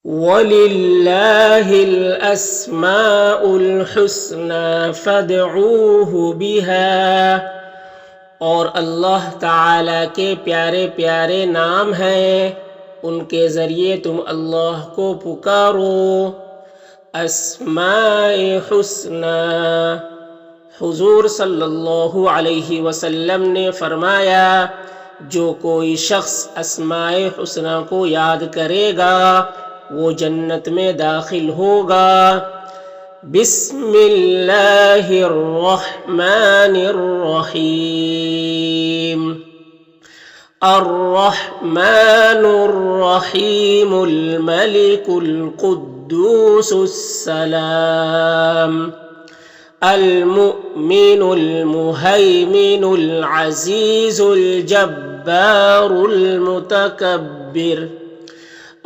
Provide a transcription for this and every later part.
वलिल्लाहि अस्माउल हुस्ना फदऊहु बिहा। और अल्लाह ताला के प्यारे प्यारे नाम हैं, उनके ज़रिए तुम अल्लाह को पुकारो। अस्माए हुस्ना। हुजूर सल्लल्लाहु अलैहि वसल्लम ने फरमाया, जो कोई शख्स अस्माए हुस्ना को याद करेगा वो जन्नत में दाखिल होगा। बिस्मिल्लाहिर्रहमानिर्रहीम। अर्रहमानुर्रहीमुल मलिकुल कुद्दूसुस्सलाम अल मुमिनुल मुहैमिनुल अज़ीज़ुल जब्बारुल मुतकब्बिर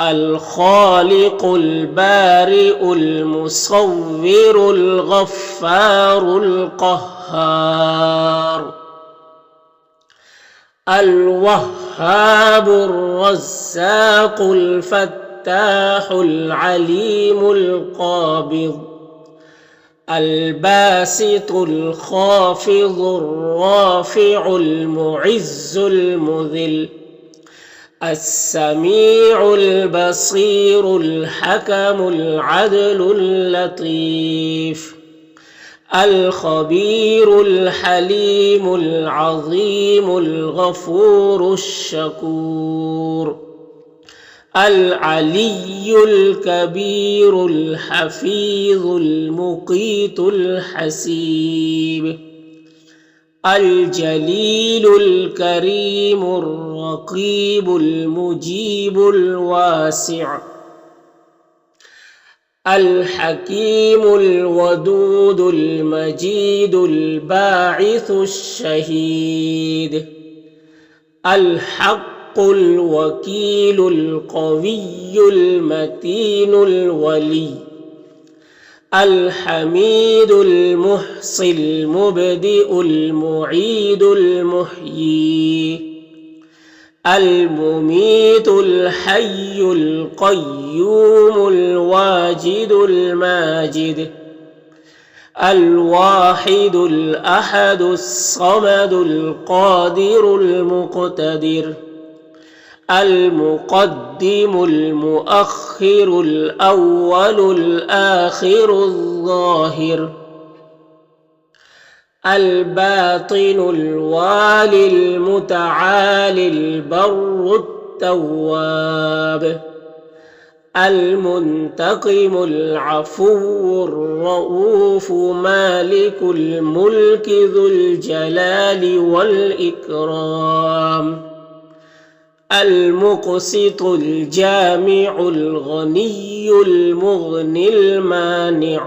अल खालिकुल बारिउल मुसव्विरुल गफ्फारुल क़ह्हार अल वह्हाबुर रज़्ज़ाक़ुल फ़त्ताहुल अलीमुल क़ाबिज़ अल बासितुल ख़ाफ़िज़ुर राफ़िउल मुइज़्ज़ुल मुज़िल अस्समीउल बसीरुल हकमुल अदलुल लतीफ़ अल खबीरुल हलीमुल अज़ीमुल गफूरुश शकूर अल अलियुल कबीरुल हफीज़ुल मुक़ीतुल हसीब अल जलीलुल करीमुर रक़ीबुल मुजीबुल वासिअ अल हकीमुल वदूदुल मजीदुल बाइसुश शहीद अल हक़्क़ुल वकीलुल क़वियुल मतीनुल वली अल हमीदुल मुहसिल मुबदिउल मुईदुल मुहयी अल मुमीतुल हय्युल क़य्यूमुल वाजिदुल माजिद अल वाहिदुल अहदुस समदुल क़ादिरुल मुक़तदिर अल मुक़द्दिमुल मुअख़्ख़िरुल अव्वलुल आख़िरुल ज़ाहिर अल बातिनुल वालिल मुतआलिल बर्रुत तव्वाब अल मुंतक़िमुल अफ़ुव्वुर रऊफ़ु मालिकुल मुल्कि ज़ुल जलालि वल इकराम अल मुक़सितुल जामिउल गनियुल मुग़निल मानिअ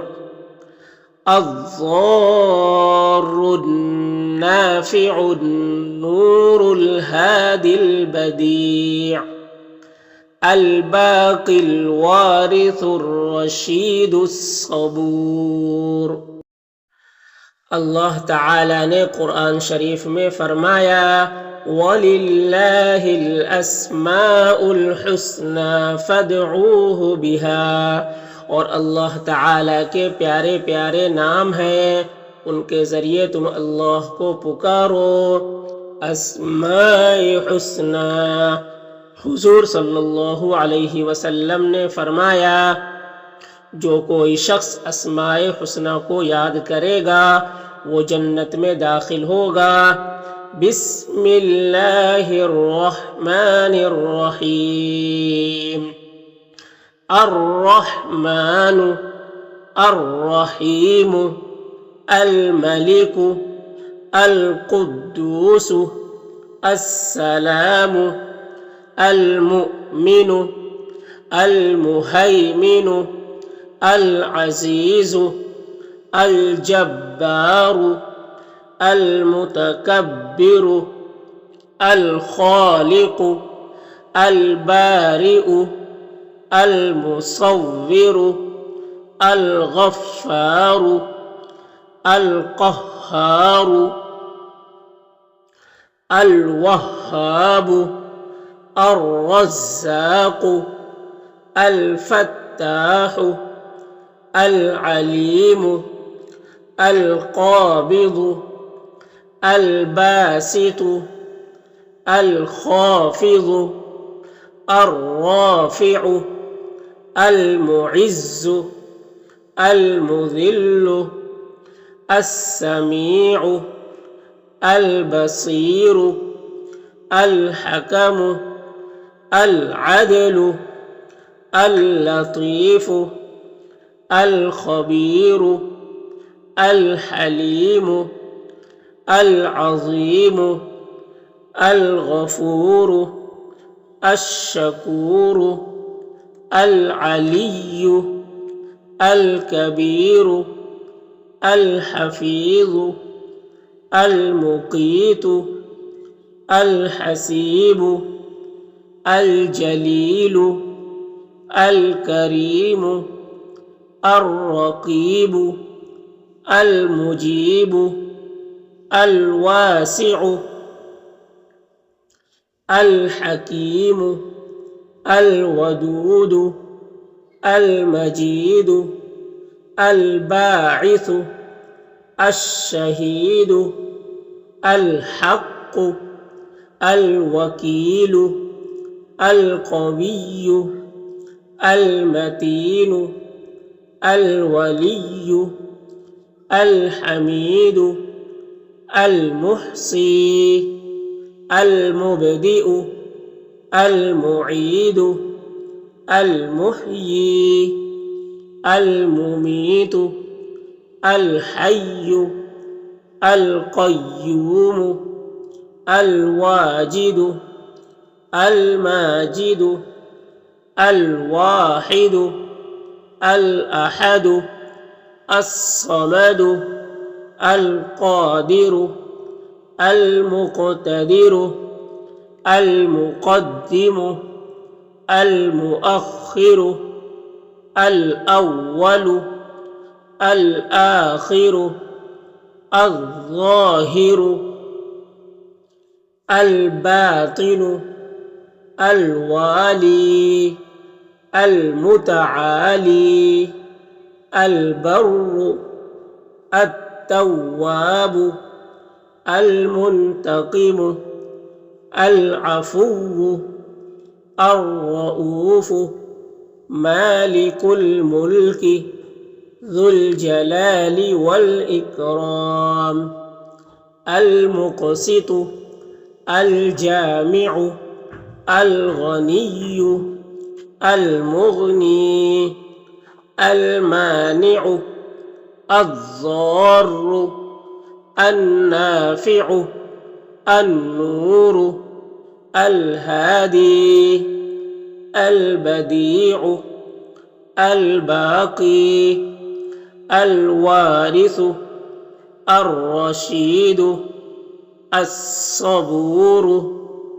अज़्ज़ारुन नाफ़िउन नूरुल हादिल बदीअ अल बाक़िल वारिसुर रशीदुस सबूर। अल्लाह ताला ने कुरान शरीफ में फरमाया, वलिल्लाहिल अस्माउल हुस्ना फदऊहु बिहा। और अल्लाह ताला के प्यारे प्यारे नाम हैं, उनके ज़रिए तुम अल्लाह को पुकारो। अस्माए हुस्ना। हुजूर सल्लल्लाहु अलैहि वसल्लम ने फरमाया, जो कोई शख्स अस्माए हुस्ना को याद करेगा वो जन्नत में दाखिल होगा। बिस्मिल्लाहिर्रहमानिर्रहीम। अर्रहमानु अर्रहीमु अल मलिकु अल कुद्दूसु अस्सलामु अल मुमिनु अल मुहैमिनु अल अज़ीज़ु अल जब्बारु अल मुतकब्बिरु अल खालिक़ु अल बारिउ अल मुसव्विरु अल गफ्फारु अल क़ह्हारु अल वह्हाबु अर्रज़्ज़ाक़ु الفتاح العليم القابض الباسط الخافض الرافع المعز المذل السميع البصير الحكم العدل اللطيف الخبير الحليم العظيم الغفور الشكور العلي الكبير الحفيظ المقيت الحسيب الجليل الكريم الرقيب المجيب الواسع الحكيم الودود المجيد الباعث الشهيد الحق الوكيل القوي المتين الولي الحميد المحصي المبدئ المعيد المحيي المميت الحي القيوم الواجد الماجد الواحد الأحد الصمد القادر المقتدر المقدم المؤخر الأول الآخر الظاهر الباطن الوالي المتعالي البر التواب المنتقم العفو الرؤوف مالك الملك ذو الجلال والإكرام المقسط الجامع الغني المغني المانع الضار النافع النور الهادي البديع الباقي الوارث الرشيد الصبور